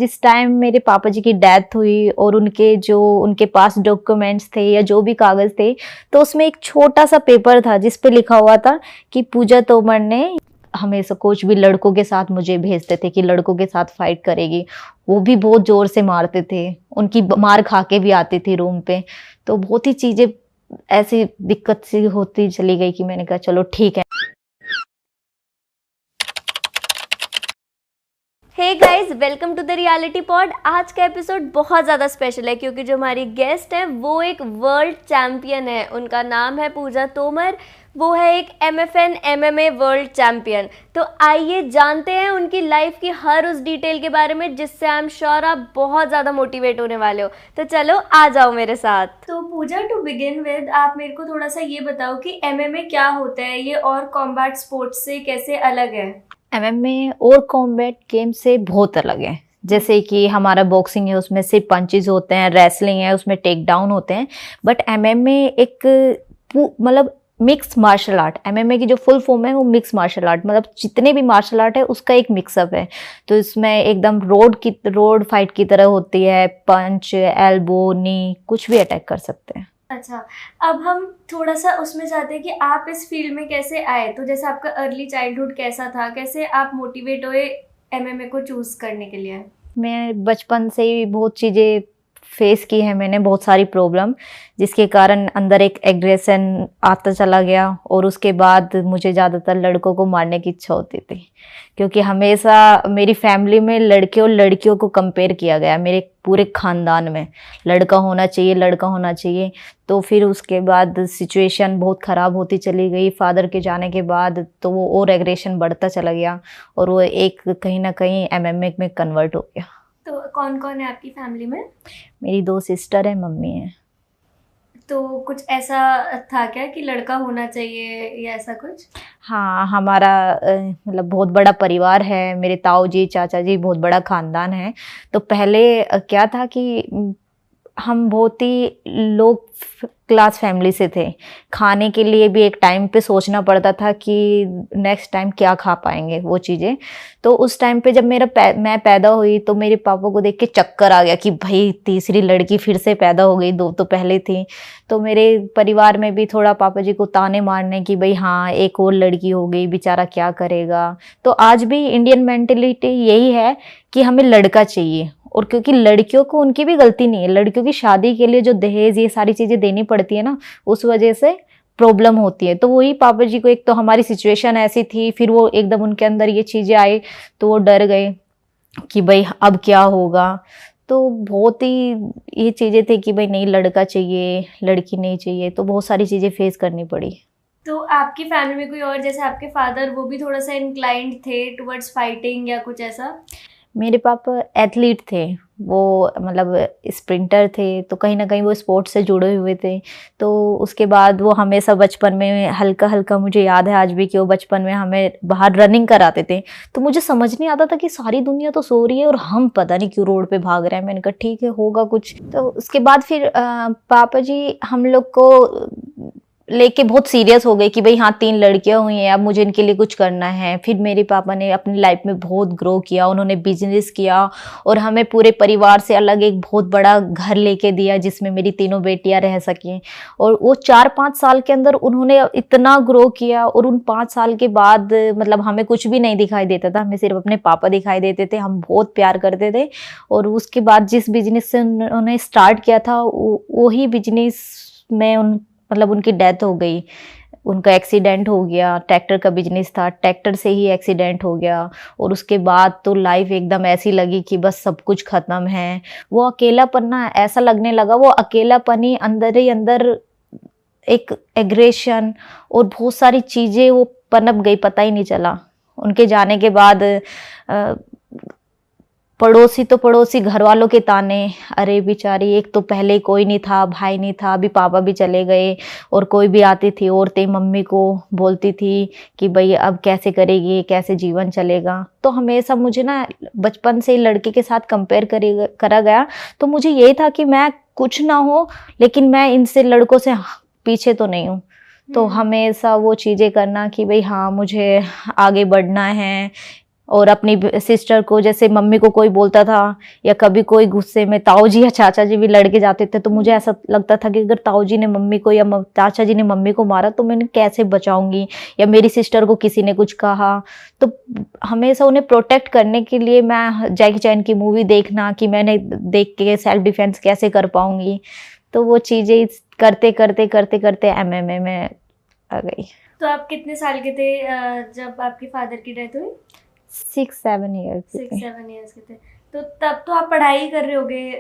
जिस टाइम मेरे पापा जी की डेथ हुई और उनके पास डॉक्यूमेंट्स थे या जो भी कागज थे, तो उसमें एक छोटा सा पेपर था जिस पे लिखा हुआ था कि पूजा तोमर ने हमेशा कुछ भी लड़कों के साथ मुझे भेजते थे कि लड़कों के साथ फाइट करेगी। वो भी बहुत जोर से मारते थे, उनकी मार खा के भी आती थी रूम पे। तो बहुत ही चीजें ऐसी दिक्कत सी होती चली गई कि मैंने कहा चलो ठीक है। Hey guys, welcome to the reality pod. आज का एपिसोड बहुत ज़्यादा स्पेशल है क्योंकि जो हमारी गेस्ट है वो एक वर्ल्ड चैंपियन है। उनका नाम है पूजा तोमर। वो है एक MFN MMA वर्ल्ड चैंपियन। तो आइए जानते हैं उनकी लाइफ की हर उस डिटेल के बारे में जिससे आई एम श्योर आप बहुत ज़्यादा मोटिवेट होने वाले हो। तो चलो आ जाओ मेरे साथ। तो पूजा, टू बिगिन विद आप मेरे को थोड़ा सा ये बताओ कि MMA क्या होता है ये और कॉम्बैट स्पोर्ट्स से कैसे अलग है। MMA और कॉम्बैट गेम से बहुत अलग है। जैसे कि हमारा बॉक्सिंग है उसमें सिर्फ पंचेज होते हैं, रेसलिंग है उसमें टेक डाउन होते हैं, बट MMA एक मतलब मिक्स मार्शल आर्ट। MMA की जो फुल फॉर्म है वो मिक्स मार्शल आर्ट, मतलब जितने भी मार्शल आर्ट है उसका एक मिक्सअप है। तो इसमें एकदम रोड फाइट की तरह होती है, पंच, एल्बो, नी कुछ भी अटैक कर सकते हैं। अच्छा, अब हम थोड़ा सा उसमें चाहते हैं कि आप इस फील्ड में कैसे आए। तो जैसे आपका अर्ली चाइल्डहुड कैसा था, कैसे आप मोटिवेट हुए MMA को चूज करने के लिए। मैं बचपन से ही बहुत चीज़ें फेस की है, मैंने बहुत सारी प्रॉब्लम, जिसके कारण अंदर एक एग्रेशन आता चला गया। और उसके बाद मुझे ज़्यादातर लड़कों को मारने की इच्छा होती थी, क्योंकि हमेशा मेरी फैमिली में लड़के और लड़कियों को कंपेयर किया गया। मेरे पूरे ख़ानदान में लड़का होना चाहिए, लड़का होना चाहिए। तो फिर उसके बाद सिचुएशन बहुत ख़राब होती चली गई फादर के जाने के बाद। तो वो और एग्रेशन बढ़ता चला गया और वो एक कहीं ना कहीं MMA में कन्वर्ट हो गया। तो कौन कौन है आपकी फैमिली में। मेरी 2 सिस्टर है, मम्मी है। तो कुछ ऐसा था क्या कि लड़का होना चाहिए या ऐसा कुछ। हाँ, हमारा मतलब बहुत बड़ा परिवार है। मेरे ताऊ जी, चाचा जी, बहुत बड़ा खानदान है। तो पहले क्या था कि हम बहुत ही लो क्लास फैमिली से थे। खाने के लिए भी एक टाइम पे सोचना पड़ता था कि नेक्स्ट टाइम क्या खा पाएंगे वो चीज़ें। तो उस टाइम पे जब मैं पैदा हुई तो मेरे पापा को देख के चक्कर आ गया कि भाई तीसरी लड़की फिर से पैदा हो गई, 2 तो पहले थी। तो मेरे परिवार में भी थोड़ा पापा जी को ताने मारने की, भाई हाँ एक और लड़की हो गई, बेचारा क्या करेगा। तो आज भी इंडियन मेंटेलिटी यही है कि हमें लड़का चाहिए। और क्योंकि लड़कियों को उनकी भी गलती नहीं है, लड़कियों की शादी के लिए जो दहेज ये सारी चीज़ें देनी पड़ती है ना, उस वजह से प्रॉब्लम होती है। तो वही पापा जी को, एक तो हमारी सिचुएशन ऐसी थी, फिर वो एकदम उनके अंदर ये चीज़ें आई तो वो डर गए कि भाई अब क्या होगा। तो बहुत ही ये चीज़ें थी कि भाई नहीं लड़का चाहिए, लड़की नहीं चाहिए। तो बहुत सारी चीज़ें फेस करनी पड़ी। तो आपकी फैमिली में कोई और, जैसे आपके फादर, वो भी थोड़ा सा इंक्लाइंड थे टुवर्ड्स फाइटिंग या कुछ ऐसा। मेरे पापा एथलीट थे, वो मतलब स्प्रिंटर थे, तो कहीं ना कहीं वो स्पोर्ट्स से जुड़े हुए थे। तो उसके बाद वो हमेशा बचपन में हल्का हल्का, मुझे याद है आज भी कि वो बचपन में हमें बाहर रनिंग कराते थे। तो मुझे समझ नहीं आता था कि सारी दुनिया तो सो रही है और हम पता नहीं क्यों रोड पे भाग रहे हैं। मैंने कहा ठीक है होगा कुछ। तो उसके बाद फिर पापा जी हम लोग को लेके बहुत सीरियस हो गए कि भाई हाँ 3 लड़कियां हुई हैं, अब मुझे इनके लिए कुछ करना है। फिर मेरे पापा ने अपनी लाइफ में बहुत ग्रो किया, उन्होंने बिजनेस किया और हमें पूरे परिवार से अलग एक बहुत बड़ा घर लेके दिया जिसमें मेरी 3 बेटियां रह सकें। और वो 4-5 साल के अंदर उन्होंने इतना ग्रो किया। और उन 5 साल के बाद मतलब हमें कुछ भी नहीं दिखाई देता था, हमें सिर्फ अपने पापा दिखाई देते थे, हम बहुत प्यार करते थे। और उसके बाद जिस बिजनेस से उन्होंने स्टार्ट किया था वही बिजनेस में मतलब उनकी डेथ हो गई, उनका एक्सीडेंट हो गया। ट्रैक्टर का बिजनेस था, ट्रैक्टर से ही एक्सीडेंट हो गया। और उसके बाद तो लाइफ एकदम ऐसी लगी कि बस सब कुछ खत्म है। वो अकेलापन ना ऐसा लगने लगा, वो अकेलापन ही अंदर एक एग्रेशन और बहुत सारी चीज़ें वो पनप गई, पता ही नहीं चला। उनके जाने के बाद पड़ोसी तो पड़ोसी, घर वालों के ताने, अरे बेचारी एक तो पहले कोई नहीं था, भाई नहीं था, अभी पापा भी चले गए। और कोई भी आती थी औरतें मम्मी को बोलती थी कि भाई अब कैसे करेगी, कैसे जीवन चलेगा। तो हमेशा मुझे ना बचपन से ही लड़के के साथ कंपेयर करा गया। तो मुझे यही था कि मैं कुछ ना हो लेकिन मैं इनसे लड़कों से पीछे तो नहीं हूँ। तो हमेशा वो चीज़ें करना कि भाई हाँ मुझे आगे बढ़ना है। और अपनी सिस्टर को, जैसे मम्मी को कोई बोलता था या कभी कोई गुस्से में ताऊ जी या चाचा जी भी लड़के जाते थे, तो मुझे ऐसा लगता था कि अगर ताऊ जी ने मम्मी को या चाचा जी ने मम्मी को मारा तो मैं कैसे बचाऊंगी, या मेरी सिस्टर को किसी ने कुछ कहा। तो हमेशा उन्हें प्रोटेक्ट करने के लिए मैं जैकी चैन की मूवी देखना कि मैंने देख के सेल्फ डिफेंस कैसे कर पाऊंगी, तो वो चीज़ें करते करते करते करते MMA में आ गई। तो आप कितने साल के थे जब आपके फादर की डेथ हुई? 6-7 ईयर 6-7 ईयर्स के थे। तो तब तो आप पढ़ाई कर रहे होगे,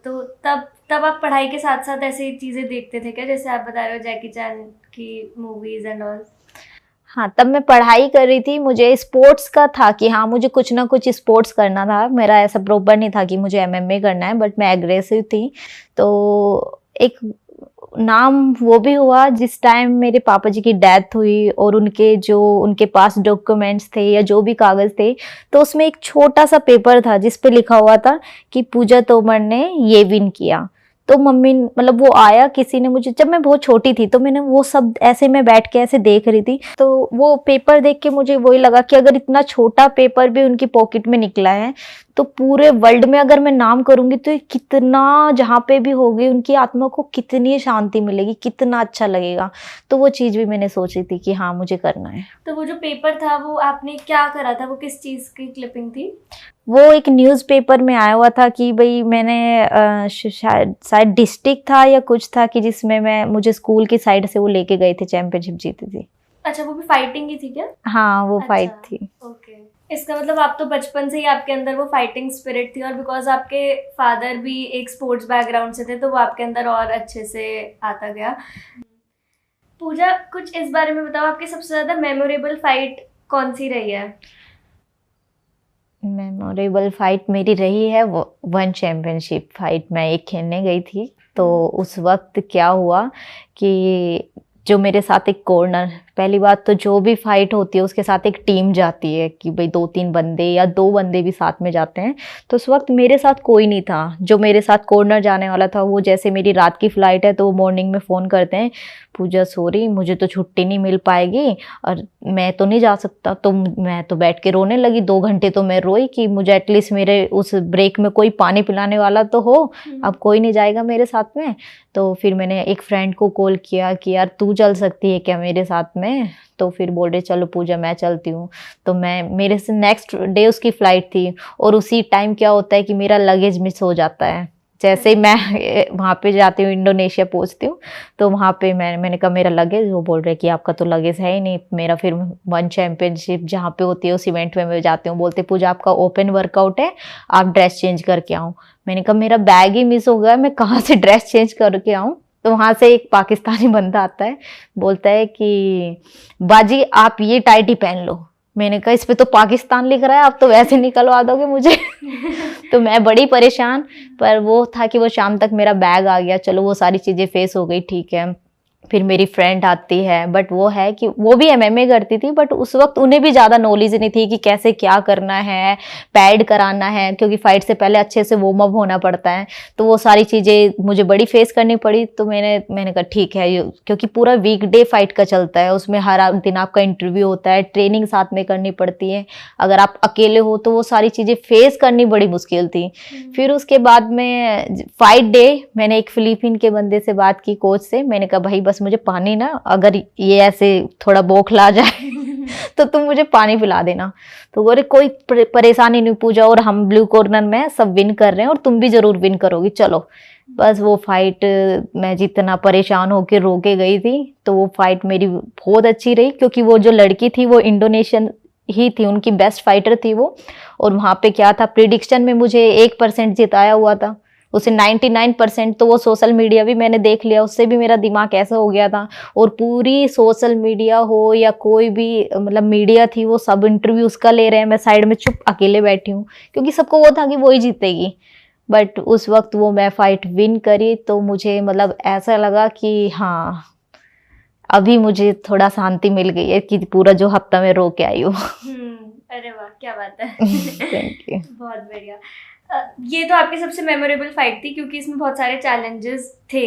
तो तब आप पढ़ाई के साथ साथ ऐसी चीज़ें देखते थे क्या, जैसे आप बता रहे हो जैकी चैन की मूवीज एंड ऑल? हाँ, तब मैं पढ़ाई कर रही थी, मुझे स्पोर्ट्स का था कि हाँ मुझे कुछ ना कुछ स्पोर्ट्स करना था। मेरा ऐसा प्रॉपर नहीं था कि मुझे MMA करना है, बट मैं एग्रेसिव थी। तो एक नाम वो भी हुआ जिस टाइम मेरे पापा जी की डेथ हुई और उनके पास डॉक्यूमेंट्स थे या जो भी कागज थे, तो उसमें एक छोटा सा पेपर था जिस पे लिखा हुआ था कि पूजा तोमर ने ये विन किया। तो मम्मी, मतलब वो आया किसी ने मुझे, जब मैं बहुत छोटी थी तो मैंने वो सब ऐसे मैं बैठ के ऐसे देख रही थी, तो वो पेपर देख के मुझे वही लगा कि अगर इतना छोटा पेपर भी उनकी पॉकेट में निकला है तो पूरे वर्ल्ड में अगर मैं नाम करूंगी तो कितना, जहाँ पे भी होगी उनकी आत्मा को कितनी शांति मिलेगी, कितना अच्छा लगेगा। तो वो चीज भी मैंने सोची थी कि हाँ मुझे करना है। तो वो जो पेपर था वो आपने क्या करा था, वो किस चीज की क्लिपिंग थी? वो एक न्यूज़पेपर में आया हुआ था कि भाई मैंने शायद डिस्ट्रिक्ट था या कुछ था कि जिसमें मुझे स्कूल की साइड से वो लेके गए थे, चैंपियनशिप जीती थी। अच्छा, वो भी फाइटिंग ही थी क्या? हाँ, वो फाइट थी। ओके, इसका मतलब आप तो बचपन से ही आपके अंदर वो फाइटिंग स्पिरिट थी, और बिकॉज आपके फादर भी एक स्पोर्ट्स बैकग्राउंड से थे तो वो आपके अंदर और अच्छे से आता गया। पूजा, कुछ इस बारे में बताओ, आपकी सबसे ज्यादा मेमोरेबल फाइट कौन सी रही है? मेमोरेबल फाइट मेरी रही है वो वन चैम्पियनशिप फाइट। मैं एक खेलने गई थी, तो उस वक्त क्या हुआ कि जो मेरे साथ एक कॉर्नर, पहली बात तो जो भी फाइट होती है उसके साथ एक टीम जाती है कि भाई 2-3 बंदे या 2 बंदे भी साथ में जाते हैं। तो उस वक्त मेरे साथ कोई नहीं था। जो मेरे साथ कॉर्नर जाने वाला था वो, जैसे मेरी रात की फ्लाइट है तो वो मॉर्निंग में फ़ोन करते हैं, पूजा सॉरी मुझे तो छुट्टी नहीं मिल पाएगी और मैं तो नहीं जा सकता। तो मैं तो बैठ के रोने लगी, 2 घंटे तो मैं रोई कि मुझे एटलीस्ट मेरे उस ब्रेक में कोई पानी पिलाने वाला तो हो, अब कोई नहीं जाएगा मेरे साथ में। तो फिर मैंने एक फ्रेंड को कॉल किया कि यार तू चल सकती है क्या मेरे साथ में? तो फिर बोल रहे चलो पूजा मैं चलती हूँ। तो मेरे से नेक्स्ट डे उसकी फ़्लाइट थी, और उसी टाइम क्या होता है कि मेरा लगेज मिस हो जाता है। जैसे ही मैं वहाँ पे जाती हूँ, इंडोनेशिया पहुँचती हूँ, तो वहाँ पे मैंने कहा मेरा लगेज, वो बोल रहे कि आपका तो लगेज है ही नहीं मेरा। फिर वन चैम्पियनशिप जहाँ पे होती है उस इवेंट में मैं जाती हूँ, बोलते पूजा आपका ओपन वर्कआउट है, आप ड्रेस चेंज करके आओ। मैंने कहा मेरा बैग ही मिस हो गया, मैं कहाँ से ड्रेस चेंज करके आऊँ? तो वहाँ से एक पाकिस्तानी बंदा आता है, बोलता है कि बाजी आप ये टाइटी पहन लो। मैंने कहा इस पे तो पाकिस्तान लिख रहा है, आप तो वैसे निकलवा दोगे मुझे। तो मैं बड़ी परेशान, पर वो था कि वो शाम तक मेरा बैग आ गया, चलो वो सारी चीज़ें फेस हो गई, ठीक है। फिर मेरी फ्रेंड आती है, बट वो है कि वो भी MMA करती थी, बट उस वक्त उन्हें भी ज़्यादा नॉलेज नहीं थी कि कैसे क्या करना है, पैड कराना है, क्योंकि फाइट से पहले अच्छे से वार्म अप होना पड़ता है। तो वो सारी चीज़ें मुझे बड़ी फेस करनी पड़ी। तो मैंने कहा ठीक है, क्योंकि पूरा वीकडे फाइट का चलता है, उसमें हर दिन आपका इंटरव्यू होता है, ट्रेनिंग साथ में करनी पड़ती है। अगर आप अकेले हो तो वो सारी चीज़ें फेस करनी बड़ी मुश्किल थी। फिर उसके बाद में फाइट डे मैंने एक फिलीपीन के बंदे से बात की, कोच से। मैंने कहा भाई बस मुझे पानी ना, अगर ये ऐसे थोड़ा बौखला जाए तो तुम मुझे पानी पिला देना। तो बोले कोई परेशानी नहीं पूजा, और हम ब्लू कॉर्नर में सब विन कर रहे हैं और तुम भी जरूर विन करोगी, चलो। बस वो फाइट मैं जितना परेशान होकर रो के गई थी, तो वो फाइट मेरी बहुत अच्छी रही, क्योंकि वो जो लड़की थी वो इंडोनेशियन ही थी, उनकी बेस्ट फाइटर थी वो। और वहाँ पे क्या था, प्रिडिक्शन में मुझे 1% जिताया हुआ था, उसे 99%। तो वो सोशल मीडिया भी मैंने देख लिया, उससे भी मेरा दिमाग ऐसा हो गया था। और पूरी सोशल मीडिया हो या कोई भी मतलब मीडिया थी, वो सब इंटरव्यू उसका ले रहे हैं, मैं साइड में चुप अकेले बैठी हूँ, क्योंकि सबको वो था कि वो ही जीतेगी। बट उस वक्त वो मैं फाइट विन करी, तो मुझे मतलब ऐसा लगा कि हाँ अभी मुझे थोड़ा शांति मिल गई है कि पूरा जो हफ्ता में रो के आई हूँ। अरे वाह, क्या बात है। Thank you. बहुत बढ़िया। ये तो आपकी सबसे मेमोरेबल फाइट थी क्योंकि इसमें बहुत सारे चैलेंजेस थे,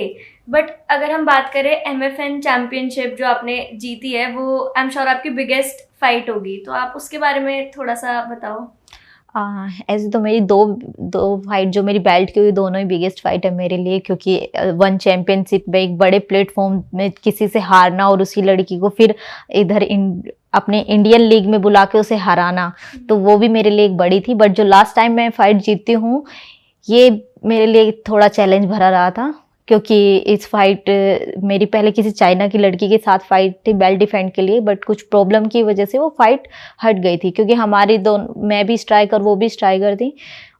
बट अगर हम बात करें MFN चैम्पियनशिप जो आपने जीती है, वो आई एम श्योर आपकी बिगेस्ट फाइट होगी, तो आप उसके बारे में थोड़ा सा बताओ। ऐसे तो मेरी दो दो फाइट जो मेरी बेल्ट की हुई, दोनों ही बिगेस्ट फाइट है मेरे लिए, क्योंकि वन चैंपियनशिप में एक बड़े प्लेटफॉर्म में किसी से हारना और उसी लड़की को फिर इधर अपने इंडियन लीग में बुला के उसे हराना, तो वो भी मेरे लिए एक बड़ी थी। बट जो लास्ट टाइम मैं फाइट जीती हूँ, ये मेरे लिए थोड़ा चैलेंज भरा रहा था, क्योंकि इस फाइट मेरी पहले किसी चाइना की लड़की के साथ फाइट थी बेल्ट डिफेंड के लिए, बट कुछ प्रॉब्लम की वजह से वो फाइट हट गई थी, क्योंकि हमारी दोनों, मैं भी स्ट्राइकर वो भी स्ट्राइकर थी।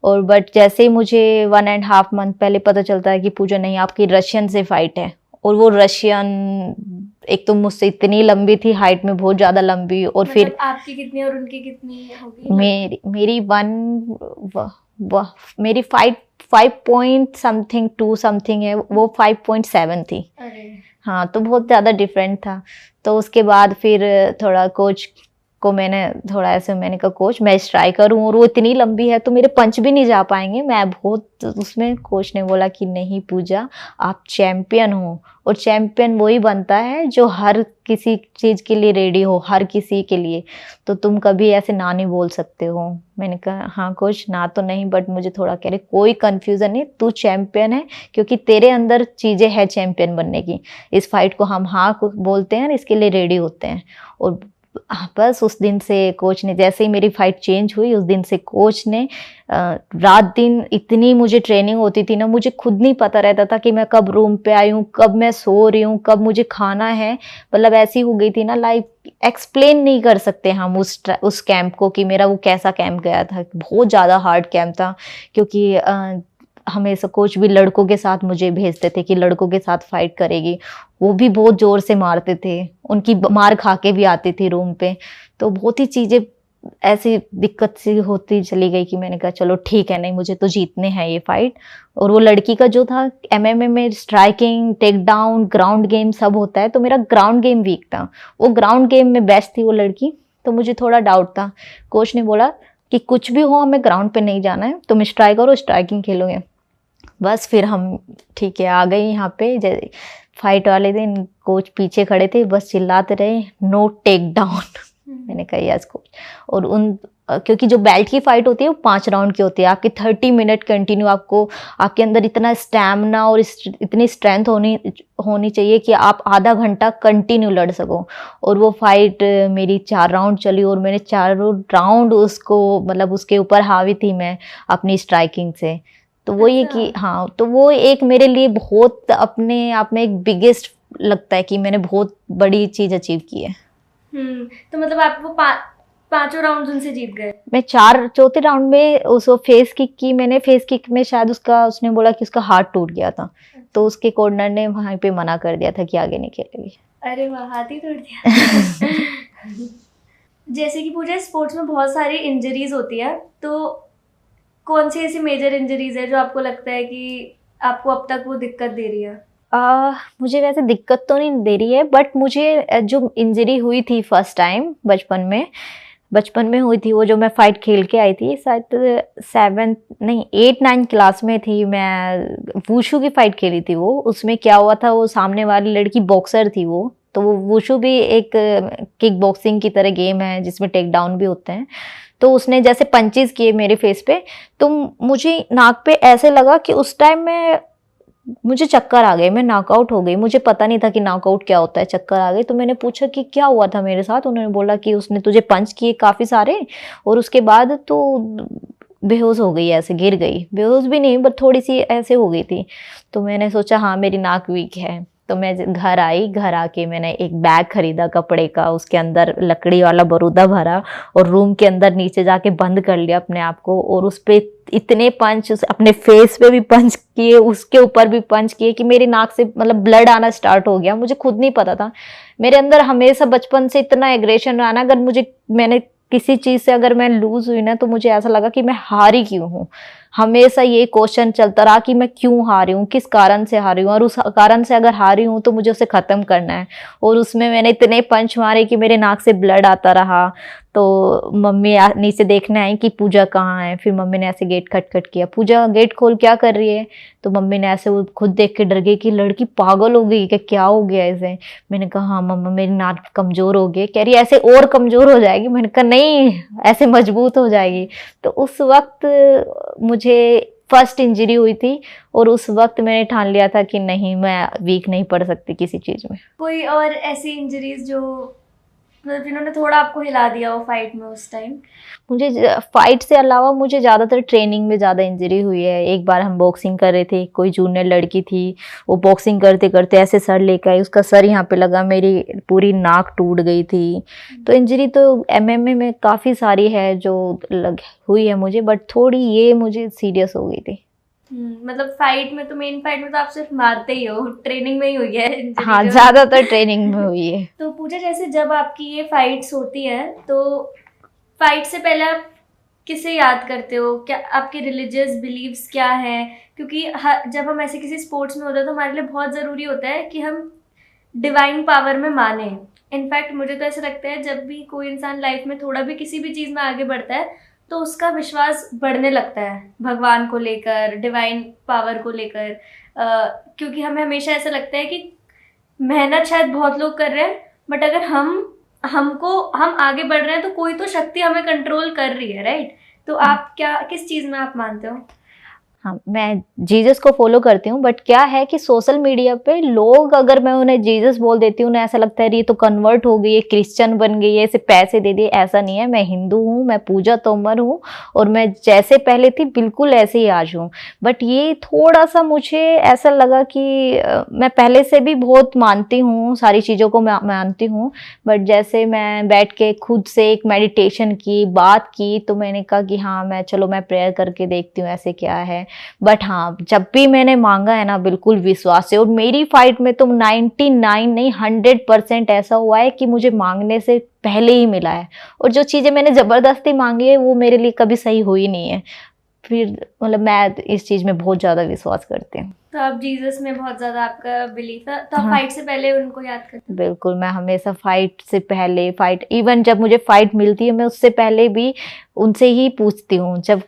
और बट जैसे ही मुझे 1.5 मंथ पहले पता चलता है कि पूजा नहीं, आपकी रशियन से फाइट है, और वो रशियन एक तो मुझसे इतनी लंबी थी, हाइट में बहुत ज़्यादा लंबी, और मतलब फिर आपकी कितनी और उनकी कितनी होगी? मेरी 5 पॉइंट समथिंग 2 समथिंग है, वो 5.7 थी। अरे हाँ, तो बहुत ज़्यादा डिफरेंट था। तो उसके बाद फिर थोड़ा कोच को मैंने कहा कोच मैं स्ट्राइकर हूँ और वो इतनी लंबी है तो मेरे पंच भी नहीं जा पाएंगे, मैं बहुत उसमें। कोच ने बोला कि नहीं पूजा, आप चैम्पियन हो, और चैम्पियन वही बनता है जो हर किसी चीज़ के लिए रेडी हो, हर किसी के लिए, तो तुम कभी ऐसे ना नहीं बोल सकते हो। मैंने कहा हाँ कोच, ना तो नहीं, बट मुझे थोड़ा कह रहे कोई कन्फ्यूज़न नहीं, तू चैम्पियन है, क्योंकि तेरे अंदर चीज़ें हैं चैम्पियन बनने की। इस फाइट को हम हाँ बोलते हैं, इसके लिए रेडी होते हैं। और बस उस दिन से कोच ने, जैसे ही मेरी फाइट चेंज हुई, उस दिन से कोच ने रात दिन इतनी मुझे ट्रेनिंग होती थी ना, मुझे खुद नहीं पता रहता था कि मैं कब रूम पे आई हूँ, कब मैं सो रही हूँ, कब मुझे खाना है। मतलब ऐसी हो गई थी ना, लाइक एक्सप्लेन नहीं कर सकते हम उस कैंप को कि मेरा वो कैसा कैंप गया था। बहुत ज़्यादा हार्ड कैंप था, क्योंकि हमेशा कोच भी लड़कों के साथ मुझे भेजते थे कि लड़कों के साथ फाइट करेगी, वो भी बहुत ज़ोर से मारते थे, उनकी मार खा के भी आती थी रूम पे। तो बहुत ही चीज़ें ऐसी दिक्कत सी होती चली गई कि मैंने कहा चलो ठीक है, नहीं मुझे तो जीतने हैं ये फाइट। और वो लड़की का जो था, MMA में striking, take down, ground game सब होता है, तो मेरा ग्राउंड गेम वीक था, वो ग्राउंड गेम में बेस्ट थी वो लड़की, तो मुझे थोड़ा डाउट था। कोच ने बोला कि कुछ भी हो हमें ग्राउंड पे नहीं जाना है, तुम स्ट्राइकर हो, स्ट्राइकिंग खेलोगे। बस फिर हम ठीक है आ गए यहाँ पे। फाइट वाले दिन कोच पीछे खड़े थे, बस चिल्लाते रहे नो टेक डाउन। मैंने कहा यस कोच। और क्योंकि जो बेल्ट की फाइट होती है वो 5 राउंड की होती है, आपकी 30 मिनट कंटिन्यू, आपके अंदर इतना स्टैमिना और इतनी स्ट्रेंथ होनी चाहिए कि आप आधा घंटा कंटिन्यू लड़ सको। और वो फाइट मेरी 4 राउंड चली, और मैंने 4 राउंड उसको, मतलब उसके ऊपर हावी थी मैं अपनी स्ट्राइकिंग से। तो वो ये कि हाँ, तो वो एक मेरे लिए बहुत अपने आप में एक बिगेस्ट लगता है कि मैंने बहुत बड़ी चीज अचीव की है। तो मतलब आप वो पांचों राउंड उनसे जीत गए? मैं चौथे राउंड में उसको फेस किक की मैंने। फेस किक में शायद उसने बोला कि उसका हाथ टूट गया था, तो उसके कॉर्नर ने वहां पे मना कर दिया था कि आगे नहीं खेलेगी। अरे वाह, हाथ ही तोड़ दिया। जैसे कि पूजा, स्पोर्ट्स में बहुत सारी इंजरीज होती है, तो कौन सी ऐसी मेजर इंजरीज है जो आपको लगता है कि आपको अब तक वो दिक्कत दे रही है? मुझे वैसे दिक्कत तो नहीं दे रही है, बट मुझे जो इंजरी हुई थी फर्स्ट टाइम बचपन में हुई थी, वो जो मैं फाइट खेल के आई थी, शायद 8-9 क्लास में थी मैं, वुशु की फाइट खेली थी वो। उसमें क्या हुआ था, वो सामने वाली लड़की बॉक्सर थी वो, तो वो वुशु भी एक किक बॉक्सिंग की तरह गेम है जिसमें टेक डाउन भी होते हैं। तो उसने जैसे पंचेस किए मेरे फेस पे, तो मुझे नाक पे ऐसे लगा कि उस टाइम मुझे चक्कर आ गए, मैं नॉकआउट हो गई। मुझे पता नहीं था कि नॉकआउट क्या होता है, चक्कर आ गई। तो मैंने पूछा कि क्या हुआ था मेरे साथ, उन्होंने बोला कि उसने तुझे पंच किए काफ़ी सारे, और उसके बाद तो बेहोश हो गई, ऐसे गिर गई। बेहोश भी नहीं, बट थोड़ी सी ऐसे हो गई थी। तो मैंने सोचा हाँ मेरी नाक वीक है। तो मैं घर आके मैंने एक बैग खरीदा कपड़े का, उसके अंदर लकड़ी वाला बरूदा भरा, और रूम के अंदर नीचे जाके बंद कर लिया अपने आप को। और उस पे इतने पंच, अपने फेस पे भी पंच किए, उसके ऊपर भी पंच किए कि मेरी नाक से मतलब ब्लड आना स्टार्ट हो गया। मुझे खुद नहीं पता था, मेरे अंदर हमेशा बचपन से इतना एग्रेशन रहा ना, अगर मैंने किसी चीज़ से अगर मैं लूज हुई ना, तो मुझे ऐसा लगा कि मैं हारी क्यों हूँ। हमेशा ये क्वेश्चन चलता रहा कि मैं क्यों हारी हूँ, किस कारण से हारी हूँ, और उस कारण से अगर हारी हूँ तो मुझे उसे ख़त्म करना है। और उसमें मैंने इतने पंच मारे कि मेरे नाक से ब्लड आता रहा। तो मम्मी नीचे देखने आई कि पूजा कहाँ है। फिर मम्मी ने ऐसे गेट खटखट किया, पूजा गेट खोल, क्या कर रही है? तो मम्मी ने ऐसे, वो खुद देख के डर गई कि लड़की पागल हो गई क्या हो गया इसे? मैंने कहा हाँ मम्मा मेरी नाक कमजोर हो गई। कह रही ऐसे और कमजोर हो जाएगी। मैंने कहा नहीं, ऐसे मजबूत हो जाएगी। तो उस वक्त मुझे फर्स्ट इंजरी हुई थी और उस वक्त मैंने ठान लिया था कि नहीं, मैं वीक नहीं पड़ सकती किसी चीज में। कोई और ऐसी इंजरीज जो मतलब जिन्होंने थोड़ा आपको हिला दिया हो फाइट में उस टाइम? मुझे फाइट से अलावा मुझे ज़्यादातर ट्रेनिंग में ज़्यादा इंजरी हुई है। एक बार हम बॉक्सिंग कर रहे थे, कोई जूनियर लड़की थी, वो बॉक्सिंग करते करते ऐसे सर लेकर आई, उसका सर यहाँ पे लगा, मेरी पूरी नाक टूट गई थी। तो इंजरी तो एमएमए में काफ़ी सारी है जो हुई है मुझे, बट थोड़ी ये मुझे सीरियस हो गई थी। मतलब फाइट में तो, मेन फाइट में तो आप सिर्फ मारते ही हो, ट्रेनिंग में ही हुई है इंजरी? हाँ, ज्यादातर ट्रेनिंग में हुई है। तो पूजा, जैसे जब आपकी ये फाइट्स होती है तो फाइट से पहले आप किसे याद करते हो? क्या आपके रिलीजियस बिलीव्स क्या है? क्योंकि जब हम ऐसे किसी स्पोर्ट्स में होते हैं तो हमारे लिए बहुत ज़रूरी होता है कि हम डिवाइन पावर में माने। इनफैक्ट मुझे तो ऐसा लगता है जब भी कोई इंसान लाइफ में थोड़ा भी किसी भी चीज़ में आगे बढ़ता है तो उसका विश्वास बढ़ने लगता है भगवान को लेकर, डिवाइन पावर को लेकर। क्योंकि हमें हमेशा ऐसा लगता है कि मेहनत शायद बहुत लोग कर रहे हैं, बट अगर हम आगे बढ़ रहे हैं तो कोई तो शक्ति हमें कंट्रोल कर रही है, राइट? तो आप किस चीज़ में आप मानते हो? हाँ, मैं जीसस को फॉलो करती हूँ, बट क्या है कि सोशल मीडिया पे लोग, अगर मैं उन्हें जीसस बोल देती हूँ, उन्हें ऐसा लगता है ये तो कन्वर्ट हो गई है, क्रिश्चियन बन गई है, इसे पैसे दे दिए। ऐसा नहीं है, मैं हिंदू हूँ, मैं पूजा तोमर हूँ और मैं जैसे पहले थी बिल्कुल ऐसे ही आज हूँ। बट ये थोड़ा सा मुझे ऐसा लगा कि मैं पहले से भी बहुत मानती हूँ, सारी चीज़ों को मैं मानती हूँ, बट जैसे मैं बैठ के खुद से एक मेडिटेशन की बात की तो मैंने कहा कि हाँ मैं प्रेयर करके देखती हूँ ऐसे क्या है। बट हाँ, जब भी मैंने मांगा है ना, बिल्कुल विश्वास से, और मेरी फाइट में तो 99 नहीं 100% ऐसा हुआ है कि मुझे मांगने से पहले ही मिला है। और जो चीज़ें मैंने ज़बरदस्ती मांगी है वो मेरे लिए कभी सही हुई नहीं है। फिर मतलब मैं इस चीज़ में बहुत ज़्यादा विश्वास करती हूँ। तो आप जीसस में बहुत ज़्यादा आपका बिलीफ है, तो आप फाइट से पहले उनको याद करते हैं? बिल्कुल, मैं हमेशा फाइट से पहले, फाइट इवन जब मुझे फाइट मिलती है मैं उससे पहले भी उनसे ही पूछती हूँ। जब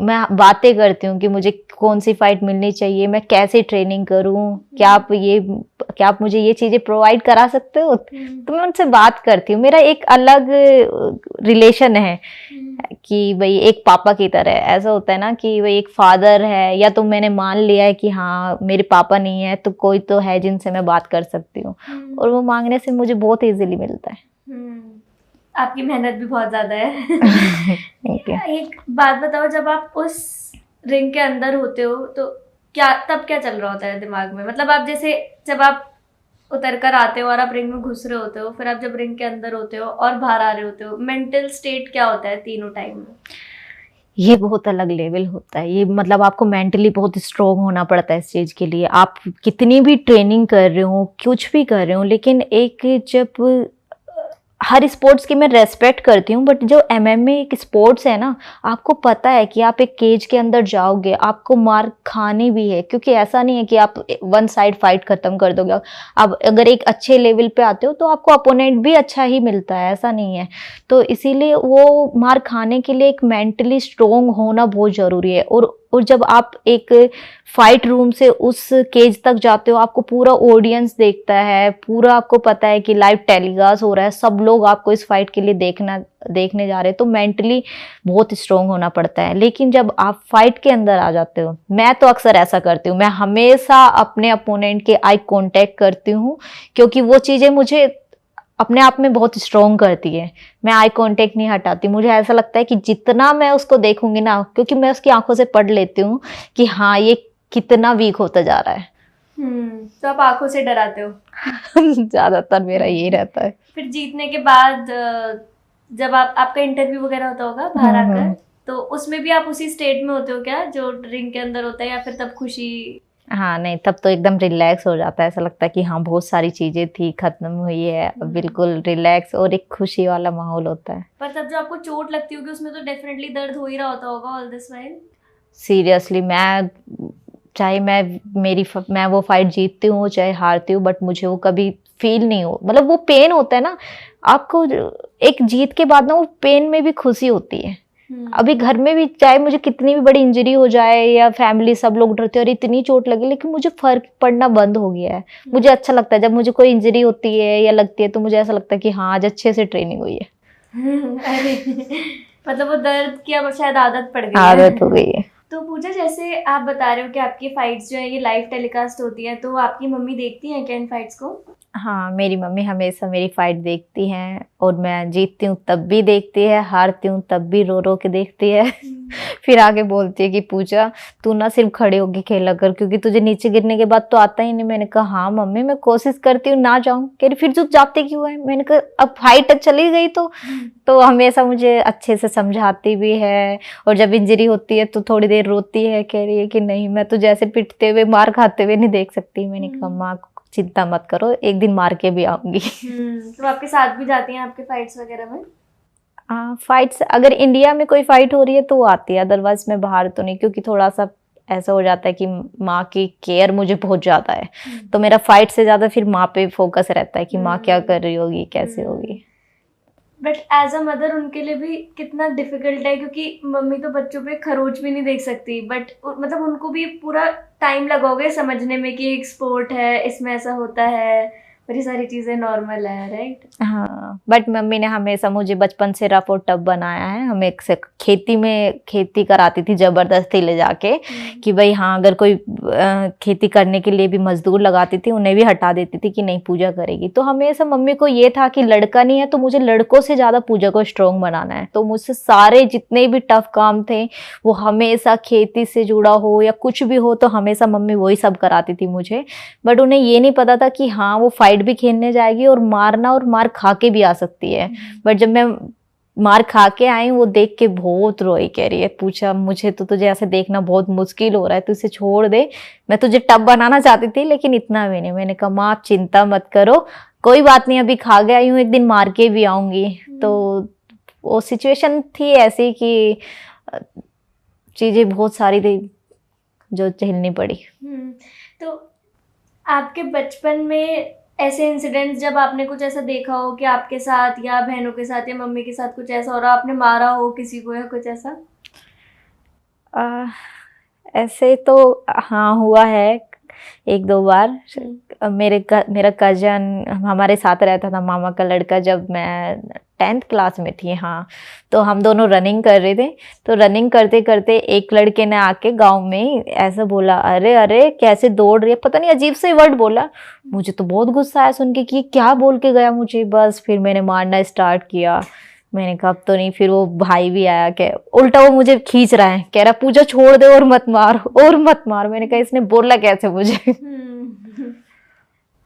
मैं बातें करती हूँ कि मुझे कौन सी फाइट मिलनी चाहिए, मैं कैसे ट्रेनिंग करूँ, क्या आप मुझे ये चीज़ें प्रोवाइड करा सकते हो? तो मैं उनसे बात करती हूँ। मेरा एक अलग रिलेशन है कि भाई एक पापा की तरह, ऐसा होता है ना कि भाई एक फादर है, या तो मैंने मान लिया है कि हाँ मेरे पापा नहीं है तो कोई तो है जिनसे मैं बात कर सकती हूँ, और वो मांगने से मुझे बहुत इजीली मिलता है। आपकी मेहनत भी बहुत ज़्यादा है। एक बात बताओ, जब आप उस रिंग के अंदर होते हो तो तब क्या चल रहा होता है दिमाग में? मतलब आप जब आप उतर कर आते हो और आप रिंग में घुस रहे होते हो, फिर आप जब रिंग के अंदर होते हो और बाहर आ रहे होते हो, मेंटल स्टेट क्या होता है तीनों टाइम में? ये बहुत अलग लेवल होता है। ये मतलब आपको मेंटली बहुत स्ट्रोंग होना पड़ता है इस चीज़ के लिए। आप कितनी भी ट्रेनिंग कर रहे हो, कुछ भी कर रहे हो, लेकिन एक जब हर स्पोर्ट्स की मैं रेस्पेक्ट करती हूँ, बट जो एमएमए एक स्पोर्ट्स है ना, आपको पता है कि आप एक केज के अंदर जाओगे, आपको मार खानी भी है, क्योंकि ऐसा नहीं है कि आप वन साइड फाइट खत्म कर दोगे। आप अगर एक अच्छे लेवल पे आते हो तो आपको अपोनेंट भी अच्छा ही मिलता है, ऐसा नहीं है। तो इसीलिए वो मार खाने के लिए एक मेंटली स्ट्रोंग होना बहुत ज़रूरी है। और जब आप एक फाइट रूम से उस केज तक जाते हो, आपको पूरा ऑडियंस देखता है, पूरा आपको पता है कि लाइव टेलीकास्ट हो रहा है, सब लोग आपको इस फाइट के लिए देखने जा रहे हैं, तो मेंटली बहुत स्ट्रोंग होना पड़ता है। लेकिन जब आप फाइट के अंदर आ जाते हो, मैं तो अक्सर ऐसा करती हूँ, मैं हमेशा अपने अपोनेंट के आई कांटेक्ट करती हूँ, क्योंकि वो चीज़ें मुझे अपने आप में बहुत स्ट्रोंग करती है। मैं आई कांटेक्ट नहीं हटाती। मुझे ऐसा लगता है कि जितना मैं उसको देखूंगी ना, क्योंकि मैं उसकी आंखों से पढ़ लेती हूँ कि हाँ ये कितना वीक होता जा रहा है। तो आप आंखों से डराते हो? ज्यादातर मेरा यही रहता है। फिर जीतने के बाद जब आपका इंटरव्यू वगैरह होता होगा बाहर आकर, तो उसमें भी आप उसी स्टेट में होते हो क्या जो रिंग के अंदर होता है, या फिर तब खुशी? हाँ नहीं, तब तो एकदम रिलैक्स हो जाता है। ऐसा लगता है कि हाँ बहुत सारी चीजें थी, खत्म हुई है, बिल्कुल रिलैक्स और एक खुशी वाला माहौल होता है। पर तब जो आपको चोट लगती होगी उसमें तो डेफिनेटली दर्द हो ही रहा होता होगा ऑल दिस वाइल? सीरियसली मैं चाहे मैं वो फाइट जीतती हूँ चाहे हारती हूँ, बट मुझे वो कभी फील नहीं हो, मतलब वो पेन होता है ना आपको, एक जीत के बाद ना वो पेन में भी खुशी होती है। अभी घर में भी चाहे मुझे कितनी भी बड़ी इंजरी हो जाए या फैमिली सब लोग डरते हैं और इतनी चोट लगी, लेकिन मुझे फर्क पड़ना बंद हो गया है। मुझे अच्छा लगता है जब मुझे कोई इंजरी होती है या लगती है, तो मुझे ऐसा लगता है कि हाँ आज अच्छे से ट्रेनिंग हुई है। अरे मतलब वो दर्द की अब शायद आदत पड़ गई है। आदत हो गई है। तो पूजा, जैसे आप बता रहे हो कि आपकी फाइट्स जो है ये लाइव टेलीकास्ट होती है, तो आपकी मम्मी देखती हैं क्या इन फाइट्स को? हाँ, मेरी मम्मी हमेशा मेरी फाइट देखती हैं, और मैं जीतती हूँ तब भी देखती है, हारती हूँ तब भी रो रो के देखती है। फिर आगे बोलती है कि पूजा तू ना सिर्फ खड़े होके खेला कर, क्योंकि तुझे नीचे गिरने के बाद तो आता ही नहीं। मैंने कहा हाँ मम्मी मैं कोशिश करती हूँ ना जाऊं। कह रही फिर तू जाते क्यों है? मैंने कहा अब फाइट चली गई तो हमेशा मुझे अच्छे से समझाती भी है, और जब इंजरी होती है तो थोड़ी देर रोती है, कह रही है कि नहीं मैं तुझे ऐसे पिटते हुए मार खाते हुए नहीं देख सकती। मैंने कहा माँ चिंता मत करो, एक दिन मार के भी आऊंगी। तो आपके साथ भी जाती हैं आपके फाइट्स वगैरह में? फाइट्स अगर इंडिया में कोई फाइट हो रही है तो वो आती है, अदरवाइज मैं बाहर तो नहीं, क्योंकि थोड़ा सा ऐसा हो जाता है कि माँ की केयर मुझे बहुत ज्यादा है, तो मेरा फाइट से ज्यादा फिर माँ पे फोकस रहता है कि माँ क्या कर रही होगी, कैसे होगी। बट एज अ मदर उनके लिए भी कितना डिफिकल्ट है, क्योंकि मम्मी तो बच्चों पे खरोच भी नहीं देख सकती, बट मतलब उनको भी पूरा टाइम लगाओगे समझने में कि एक स्पोर्ट है, इसमें ऐसा होता है, और ये सारी चीजें नॉर्मल है, राइट? हाँ, बट मम्मी ने हमेशा मुझे बचपन से रफ और टफ बनाया है। हमें खेती कराती थी जबरदस्ती ले जाके, कि भाई हाँ अगर कोई खेती करने के लिए भी मजदूर लगाती थी, उन्हें भी हटा देती थी कि नहीं पूजा करेगी। तो हमेशा मम्मी को ये था कि लड़का नहीं है तो मुझे लड़कों से ज्यादा पूजा को स्ट्रॉन्ग बनाना है। तो मुझसे सारे जितने भी टफ काम थे, वो हमेशा खेती से जुड़ा हो या कुछ भी हो, तो हमेशा मम्मी वही सब कराती थी मुझे। बट उन्हें ये नहीं पता था कि हाँ वो फाइट भी खेलने जाएगी और मारना और मार खा के भी आ सकती है। बट जब मैं मार खा के आई, वो देख के बहुत रोई, कह रही है पूछा मुझे तो तुझे ऐसे देखना बहुत मुश्किल हो रहा है, तू इसे छोड़ दे, मैं तुझे टफ बनाना चाहती थी लेकिन इतना भी नहीं। मैंने कहा माँ आप चिंता मत करो, कोई बात नहीं, अभी खा के आई हूँ, एक दिन मार के भी आऊंगी। तो वो सिचुएशन थी ऐसी कि चीजें बहुत सारी थी जो झेलनी पड़ी। तो आपके बचपन में ऐसे इंसिडेंट्स जब आपने कुछ ऐसा देखा हो कि आपके साथ या बहनों के साथ या मम्मी के साथ कुछ ऐसा हो रहा, आपने मारा हो किसी को या कुछ ऐसा? ऐसे तो हाँ हुआ है एक दो बार। मेरा कजन हमारे साथ रहता था, मामा का लड़का, जब मैं 10th क्लास में थी। हाँ, तो हम दोनों रनिंग कर रहे थे, तो रनिंग करते करते एक लड़के ने आके गांव में ऐसा बोला, अरे अरे कैसे दौड़ रही है, पता नहीं अजीब से वर्ड बोला। मुझे तो बहुत गुस्सा आया सुन के कि क्या बोल के गया मुझे। बस फिर मैंने मारना स्टार्ट किया। मैंने कहा अब तो नहीं। फिर वो भाई भी आया, के उल्टा वो मुझे खींच रहा है, कह रहा पूजा छोड़ दे और मत मार और मत मार। मैंने कहा इसने बोला कैसे मुझे।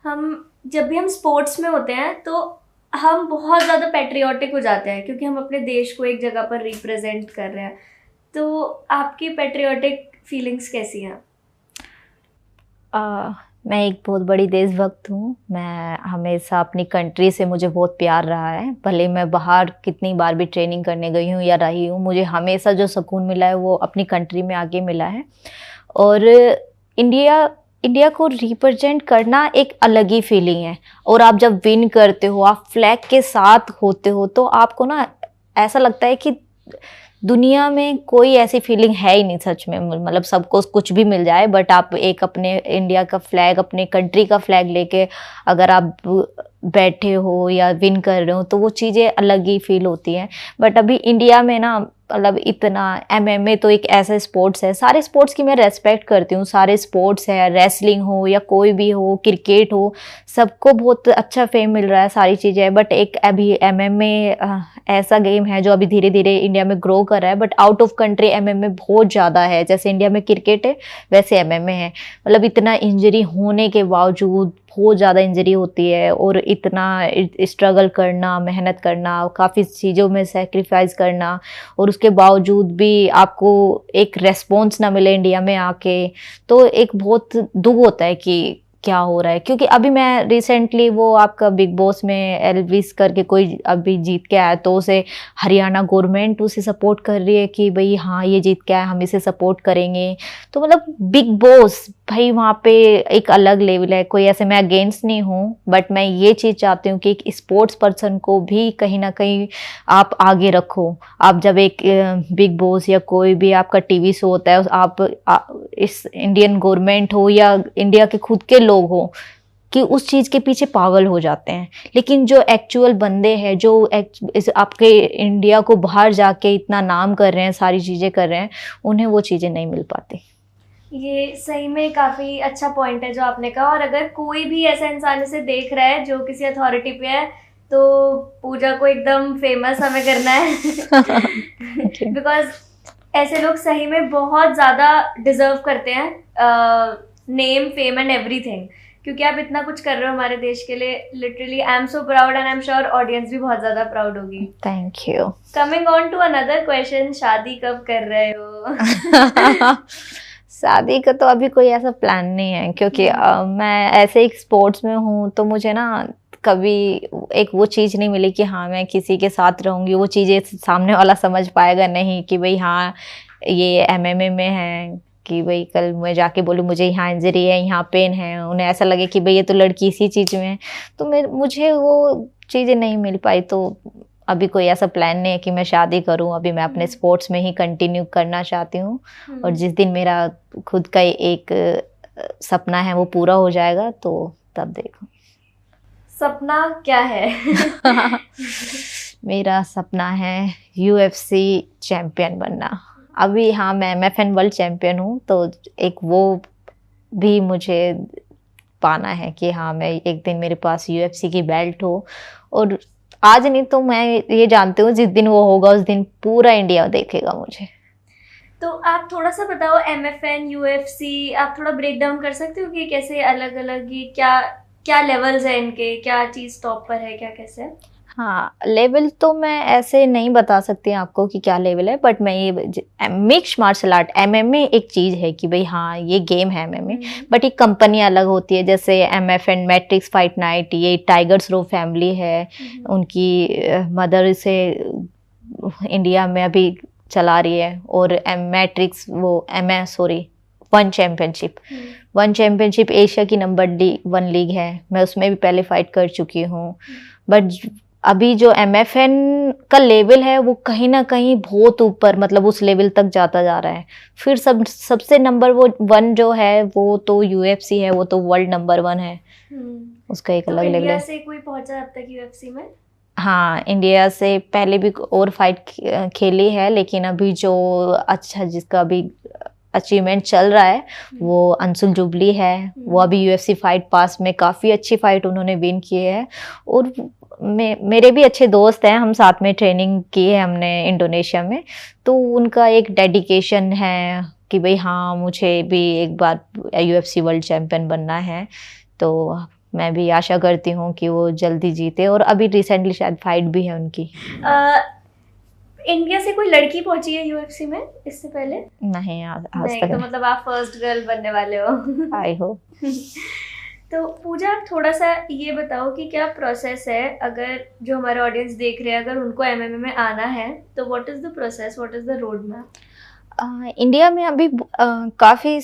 जब भी हम स्पोर्ट्स में होते हैं तो हम बहुत ज़्यादा पैट्रियोटिक हो जाते हैं, क्योंकि हम अपने देश को एक जगह पर रिप्रेजेंट कर रहे हैं। तो आपकी पैट्रियोटिक फीलिंग्स कैसी हैं? मैं एक बहुत बड़ी देशभक्त हूँ। मैं हमेशा अपनी कंट्री से मुझे बहुत प्यार रहा है। भले मैं बाहर कितनी बार भी ट्रेनिंग करने गई हूँ या रही हूँ, मुझे हमेशा जो सुकून मिला है वो अपनी कंट्री में आके मिला है। और इंडिया को रिप्रेजेंट करना एक अलग ही फीलिंग है। और आप जब विन करते हो, आप फ्लैग के साथ होते हो, तो आपको ना ऐसा लगता है कि दुनिया में कोई ऐसी फीलिंग है ही नहीं सच में। मतलब सबको कुछ भी मिल जाए, बट आप एक अपने इंडिया का फ्लैग, अपने कंट्री का फ्लैग लेके अगर आप बैठे हो या विन कर रहे हो, तो वो चीज़ें अलग ही फील होती हैं। बट अभी इंडिया में ना मतलब इतना MMA तो एक ऐसा स्पोर्ट्स है, सारे स्पोर्ट्स की मैं रेस्पेक्ट करती हूँ। सारे स्पोर्ट्स है, रेसलिंग हो या कोई भी हो, क्रिकेट हो, सबको बहुत अच्छा फेम मिल रहा है, सारी चीज़ें। बट एक अभी MMA ऐसा गेम है जो अभी धीरे धीरे इंडिया में ग्रो कर रहा है। But out of country MMA बहुत ज़्यादा है। जैसे इंडिया में क्रिकेट है वैसे MMA है। मतलब इतना इंजरी होने के बावजूद, बहुत ज़्यादा इंजरी होती है और इतना स्ट्रगल करना, मेहनत करना, काफ़ी चीज़ों में सेक्रीफाइस करना, और उसके बावजूद भी आपको एक रेस्पॉन्स ना मिले इंडिया में आके, तो एक बहुत दुख होता है कि क्या हो रहा है, क्योंकि अभी मैं रिसेंटली वो आपका बिग बॉस में एल्विस करके कोई अभी जीत के आया, तो उसे हरियाणा गवर्नमेंट उसे सपोर्ट कर रही है कि भाई हाँ ये जीत के आया, हम इसे सपोर्ट करेंगे। तो मतलब बिग बॉस भाई वहाँ पे एक अलग लेवल है। कोई ऐसे मैं अगेंस्ट नहीं हूँ, बट मैं ये चीज़ चाहती हूँ कि एक स्पोर्ट्स पर्सन को भी कहीं ना कहीं आप आगे रखो। आप जब एक बिग बॉस या कोई भी आपका टीवी शो होता है, इस इंडियन गवर्नमेंट हो या इंडिया के खुद के लोग हो कि उस चीज़ के पीछे पागल हो जाते हैं, लेकिन जो एक्चुअल बंदे हैं जो आपके इंडिया को बाहर जाके इतना नाम कर रहे हैं, सारी चीज़ें कर रहे हैं, उन्हें वो चीज़ें नहीं मिल पाती। ये सही में काफ़ी अच्छा पॉइंट है जो आपने कहा। और अगर कोई भी ऐसा इंसान इसे देख रहा है जो किसी अथॉरिटी पे है, तो पूजा को एकदम फेमस हमें करना है बिकॉज ऐसे लोग सही में बहुत ज़्यादा डिजर्व करते हैं नेम, फेम एंड एवरीथिंग, क्योंकि आप इतना कुछ कर रहे हो हमारे देश के लिए। Literally I am so proud and I am sure audience भी बहुत ज़्यादा प्राउड होगी। Thank you. Coming on to another question, शादी कब कर रहे हो? शादी का तो अभी कोई ऐसा प्लान नहीं है, क्योंकि मैं ऐसे एक स्पोर्ट्स में हूँ, तो मुझे ना कभी एक वो चीज़ नहीं मिली कि हाँ मैं किसी के साथ रहूँगी। वो चीज़ें सामने वाला समझ पाएगा नहीं कि भाई हाँ ये एमएमए में है, कि भाई कल मैं जाके बोलूँ मुझे यहाँ इंजरी है, यहाँ पेन है, उन्हें ऐसा लगे कि भाई ये तो लड़की इसी चीज़ में है। तो मुझे वो चीज़ें नहीं मिल पाई, तो अभी कोई ऐसा प्लान नहीं है कि मैं शादी करूं। अभी मैं अपने स्पोर्ट्स में ही कंटिन्यू करना चाहती हूँ, और जिस दिन मेरा खुद का एक सपना है वो पूरा हो जाएगा, तो तब देखो। सपना क्या है? मेरा सपना है UFC चैम्पियन बनना। अभी हाँ मैं MFN वर्ल्ड चैम्पियन हूँ, तो एक वो भी मुझे पाना है कि हाँ मैं एक दिन मेरे पास UFC की बेल्ट हो। और आज नहीं तो मैं ये जानती हूँ जिस दिन वो होगा उस दिन पूरा इंडिया देखेगा मुझे। तो आप थोड़ा सा बताओ MFN UFC, आप थोड़ा ब्रेक डाउन कर सकते हो कि कैसे अलग अलग ये क्या क्या लेवल्स है इनके, क्या चीज़ टॉप पर है, क्या कैसे है? हाँ लेवल तो मैं ऐसे नहीं बता सकती आपको कि क्या लेवल है, बट मैं ये मिक्स मार्शल आर्ट MMA एक चीज़ है कि भाई हाँ ये गेम है MMA, बट एक कंपनी अलग होती है। जैसे MFN मैट्रिक्स फाइट नाइट, ये टाइगर श्रॉफ फैमिली है, उनकी मदर से इंडिया में अभी चला रही है। और मैट्रिक्स वो वन चैम्पियनशिप एशिया की नंबर 1 लीग है, मैं उसमें भी पहले फाइट कर चुकी हूँ। बट अभी जो MFN का लेवल है वो कहीं ना कहीं बहुत ऊपर, मतलब उस लेवल तक जाता जा रहा है। फिर सबसे नंबर 1 जो है वो तो UFC है, वो तो वर्ल्ड नंबर 1 है, उसका एक अलग लेवल है। इंडिया से कोई पहुंचा अब तक UFC में? हाँ इंडिया से पहले भी और फाइट खेली है, लेकिन अभी जो अच्छा जिसका अभी अचीवमेंट चल रहा है वो अंशुल जुबली है। वो अभी UFC फाइट पास में काफ़ी अच्छी फाइट उन्होंने विन की है। और मेरे भी अच्छे दोस्त हैं, हम साथ में ट्रेनिंग की है हमने इंडोनेशिया में। तो उनका एक डेडिकेशन है कि भाई हाँ मुझे भी एक बार UFC वर्ल्ड चैम्पियन बनना है। तो मैं भी आशा करती हूँ कि वो जल्दी जीते, और अभी रिसेंटली शायद फाइट भी है उनकी। इंडिया से कोई लड़की पहुंची है UFC में इससे पहले? नहीं आज तक। तो मतलब आप फर्स्ट गर्ल बनने वाले हो। I hope. तो पूजा आप थोड़ा सा ये बताओ कि क्या प्रोसेस है, अगर जो हमारे ऑडियंस देख रहे हैं अगर उनको MMA में आना है तो what is the process, what is the road map? India में अभी काफ़ी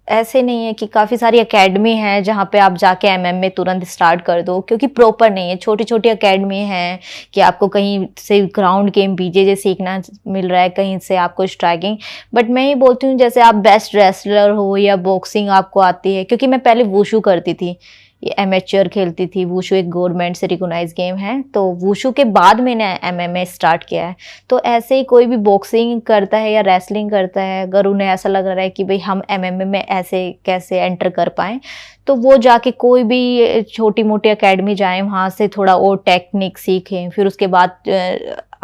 ऐसे नहीं है कि काफ़ी सारी एकेडमी है जहाँ पे आप जाके MMA तुरंत स्टार्ट कर दो, क्योंकि प्रॉपर नहीं है। छोटी छोटी एकेडमी है कि आपको कहीं से ग्राउंड गेम BJJ सीखना मिल रहा है, कहीं से आपको स्ट्राइकिंग। बट मैं ये बोलती हूँ जैसे आप बेस्ट रेसलर हो या बॉक्सिंग आपको आती है, क्योंकि मैं पहले वुशु करती थी, ये एमेच्योर खेलती थी। वुशु एक गवर्नमेंट से रिकॉग्नाइज गेम है, तो वुशु के बाद मैंने MMA स्टार्ट किया है। तो ऐसे ही कोई भी बॉक्सिंग करता है या रेसलिंग करता है, अगर उन्हें ऐसा लग रहा है कि भाई हम MMA में ऐसे कैसे एंटर कर पाएँ, तो वो जाके कोई भी छोटी मोटी एकेडमी जाएं, वहाँ से थोड़ा और टेक्निक सीखें। फिर उसके बाद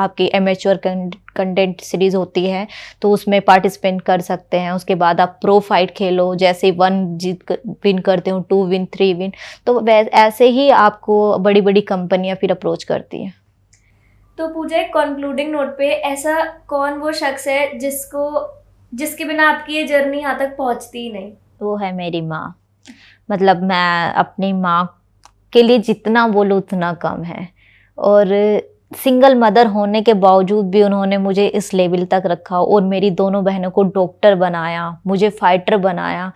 आपकी एमेच्योर कंटेंट सीरीज होती है तो उसमें पार्टिसिपेट कर सकते हैं। उसके बाद आप प्रो फाइट खेलो, जैसे 1 जीत विन करते हो, 2 विन, 3 विन, तो ऐसे ही आपको बड़ी बड़ी कंपनियां फिर अप्रोच करती हैं। तो पूजा एक कंक्लूडिंग नोट पे, ऐसा कौन वो शख्स है जिसके बिना आपकी ये जर्नी यहाँ तक पहुँचती ही नहीं? वो है मेरी माँ। मतलब मैं अपनी माँ के लिए जितना बोलूँ उतना कम है। और सिंगल मदर होने के बावजूद भी उन्होंने मुझे इस लेवल तक रखा और मेरी दोनों बहनों को डॉक्टर बनाया, मुझे फाइटर बनाया।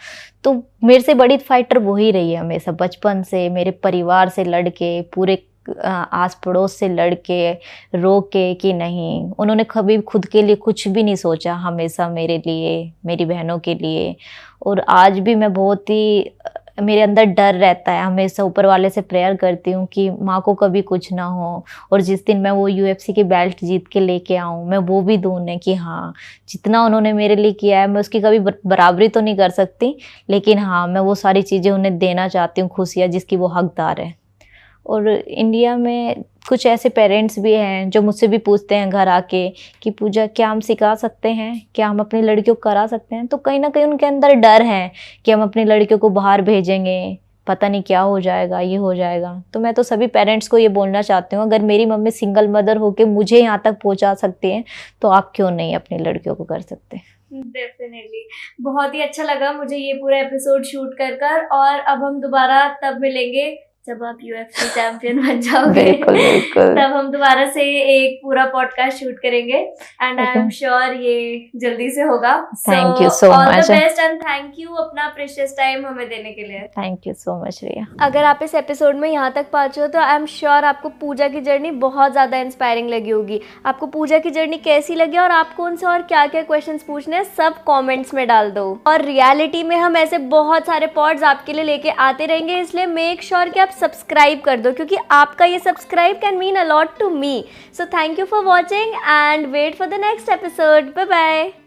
तो मेरे से बड़ी फाइटर वही रही है हमेशा, बचपन से मेरे परिवार से लड़के, पूरे आस पड़ोस से लड़के, रो के कि नहीं, उन्होंने कभी खुद के लिए कुछ भी नहीं सोचा, हमेशा मेरे लिए, मेरी बहनों के लिए। और आज भी मैं बहुत ही, मेरे अंदर डर रहता है, हमेशा ऊपर वाले से प्रेयर करती हूँ कि माँ को कभी कुछ ना हो। और जिस दिन मैं वो UFC की बेल्ट जीत के लेके आऊँ, मैं वो भी दूँ उन्हें कि हाँ, जितना उन्होंने मेरे लिए किया है मैं उसकी कभी बराबरी तो नहीं कर सकती, लेकिन हाँ, मैं वो सारी चीज़ें उन्हें देना चाहती हूँ, खुशियाँ जिसकी वो हकदार है। और इंडिया में कुछ ऐसे पेरेंट्स भी हैं जो मुझसे भी पूछते हैं घर आके कि पूजा, क्या हम सिखा सकते हैं, क्या हम अपनी लड़कियों को करा सकते हैं? तो कहीं ना कहीं उनके अंदर डर है कि हम अपनी लड़कियों को बाहर भेजेंगे, पता नहीं क्या हो जाएगा, ये हो जाएगा। तो मैं तो सभी पेरेंट्स को ये बोलना चाहती हूँ, अगर मेरी मम्मी सिंगल मदर होके मुझे यहाँ तक पहुँचा सकती हैं तो आप क्यों नहीं अपनी लड़कियों को कर सकते? डेफिनेटली, बहुत ही अच्छा लगा मुझे ये पूरा एपिसोड शूट कर। और अब हम दोबारा तब मिलेंगे जब आप UFC चैंपियन बन जाओगे। बिल्कुल बिल्कुल। तब हम दोबारा से एक पूरा पॉडकास्ट शूट करेंगे एंड आई एम श्योर ये जल्दी से होगा। Thank you so all the much. Best and thank you अपना प्रेशियस टाइम हमें देने के लिए। थैंक यू सो मच रिया। अगर आप इस एपिसोड में यहाँ तक पहुंचे हो तो आई एम श्योर आपको पूजा की जर्नी बहुत ज़्यादा इंस्पायरिंग लगी होगी। आपको पूजा की जर्नी कैसी लगी और आपको उनसे और क्या क्या क्वेश्चंस पूछने हैं सब कमेंट्स में डाल दो। और रियलिटी में हम ऐसे बहुत सारे पॉड्स आपके लिए लेके आते रहेंगे, इसलिए मेक श्योर कि आप सब्सक्राइब कर दो, क्योंकि आपका ये subscribe can mean a lot to me. So thank you for watching and wait for the next episode. Bye bye.